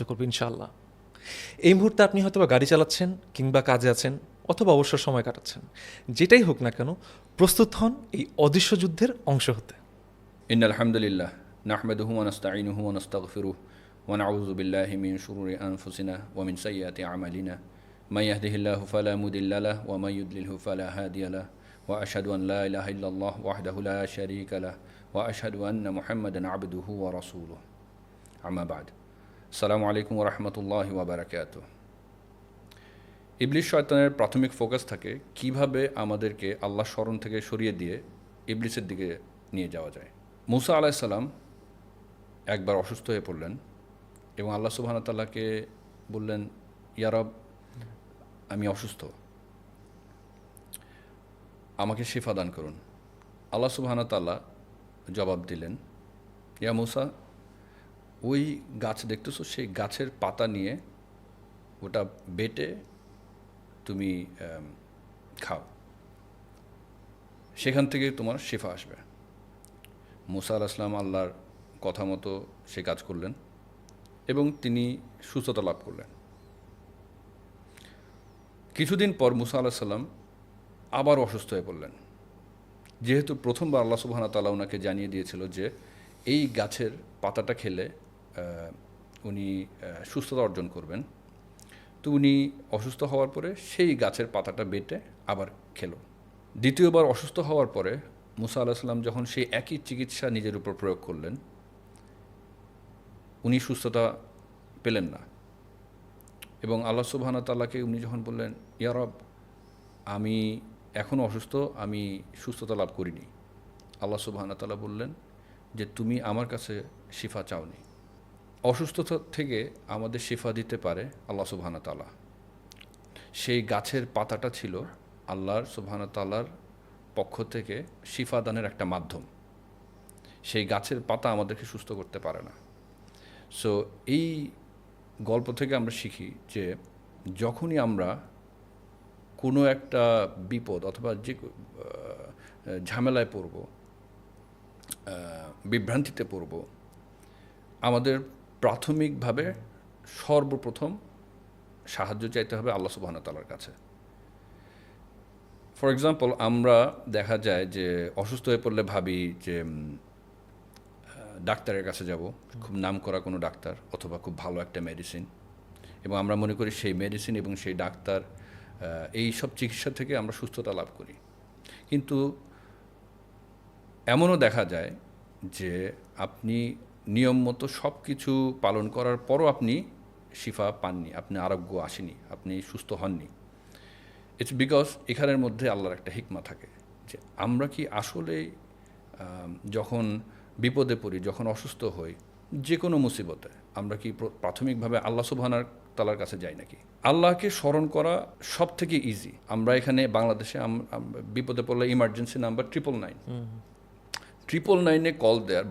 করবো ইনশাআল্লাহ। এই মুহূর্তে আপনি হয়তো বা গাড়ি চালাচ্ছেন কিংবা কাজে আছেন অথবা অবসর সময় কাটাচ্ছেন, যেটাই হোক না কেন প্রস্তুত হন এই অদৃশ্য যুদ্ধের অংশ হতে। إن الحمد لله نحمده ونستعينه ونستغفره ونعوذ بالله من شرور أنفسنا ومن سيئات أعمالنا من يهده الله فلا مضل له ومن يضلله فلا هادي له وأشهد أن لا إله إلا الله وحده لا شريك له وأشهد أن محمدا عبده ورسوله أما بعد السلام عليكم ورحمة الله وبركاته। ইবলিস শয়তানের প্রাথমিক ফোকাস থাকে কিভাবে আমাদেরকে আল্লাহ স্মরণ থেকে সরিয়ে দিয়ে ইবলিসের দিকে নিয়ে যাওয়া যায়। মুসা আলাইহিস সালাম একবার অসুস্থ হয়ে পড়লেন এবং আল্লাহ সুবহানাহু ওয়া তাআলাকে বললেন, ইয়া রব, আমি অসুস্থ, আমাকে শিফা দান করুন। আল্লাহ সুবহানাহু ওয়া তাআলা জবাব দিলেন, ইয়া মুসা, ওই গাছ দেখতেছো, সেই গাছের পাতা নিয়ে ওটা বেটে তুমি খাও, সেখান থেকে তোমার শিফা আসবে। মুসা আলাইহিস সালাম আল্লাহর কথা মতো সে কাজ করলেন এবং তিনি সুস্থতা লাভ করলেন। কিছুদিন পর মুসা আলাইহিস সালাম আবার অসুস্থ হয়ে পড়লেন। যেহেতু প্রথমবার আল্লাহ সুবহানাহু ওয়া তাআলা ওনাকে জানিয়ে দিয়েছিল যে এই গাছের পাতাটা খেলে উনি সুস্থতা অর্জন করবেন, তো উনি অসুস্থ হওয়ার পরে সেই গাছের পাতাটা বেটে আবার খেলো। দ্বিতীয়বার অসুস্থ হওয়ার পরে মুসা আলাইহিস সালাম যখন সেই একই চিকিৎসা নিজের উপর প্রয়োগ করলেন, উনি সুস্থতা পেলেন না এবং আল্লাহ সুবহানাহু ওয়া তাআলাকে উনি যখন বললেন, ইয়া রব, আমি এখনও অসুস্থ, আমি সুস্থতা লাভ করিনি, আল্লাহ সুবহানাহু ওয়া তাআলা বললেন যে তুমি আমার কাছে শিফা চাওনি। অসুস্থতা থেকে আমাদের শিফা দিতে পারে আল্লাহ সুবহানাহু ওয়া তাআলা। সেই গাছের পাতাটা ছিল আল্লাহর সুবহানাহু ওয়া তাআলার পক্ষ থেকে শিফা দানের একটা মাধ্যম। সেই গাছের পাতা আমাদেরকে সুস্থ করতে পারে না। সো এই গল্প থেকে আমরা শিখি যে যখনই আমরা কোনো একটা বিপদ অথবা যে ঝামেলায় পড়ব, বিভ্রান্তিতে পড়ব, আমাদের প্রাথমিকভাবে সর্বপ্রথম সাহায্য চাইতে হবে আল্লাহ সুবহানাহু ওয়া তাআলার কাছে। ফর এক্সাম্পল, আমরা দেখা যায় যে অসুস্থ হয়ে পড়লে ভাবি যে ডাক্তারের কাছে যাব, খুব নামকরা কোনো ডাক্তার অথবা খুব ভালো একটা মেডিসিন, এবং আমরা মনে করি সেই মেডিসিন এবং সেই ডাক্তার এই সব চিকিৎসা থেকে আমরা সুস্থতা লাভ করি। কিন্তু এমনও দেখা যায় যে আপনি নিয়ম মতো সব কিছু পালন করার পরও আপনি শিফা পাননি, আপনি আরোগ্য আসেনি, আপনি সুস্থ হননি। ইটস বিকজ এখানের মধ্যে আল্লাহর একটা হিকমা থাকে যে আমরা কি আসলেই যখন বিপদে পড়ি, যখন অসুস্থ হই, যে কোনো মুসিবতে আমরা কি প্রাথমিকভাবে আল্লাহ সুবহানাহু ওয়া তাআলার কাছে যাই নাকি? আল্লাহকে স্মরণ করা সব থেকে ইজি। আমরা এখানে বাংলাদেশে বিপদে পড়লে ইমার্জেন্সি নাম্বার 999 কল দেওয়ার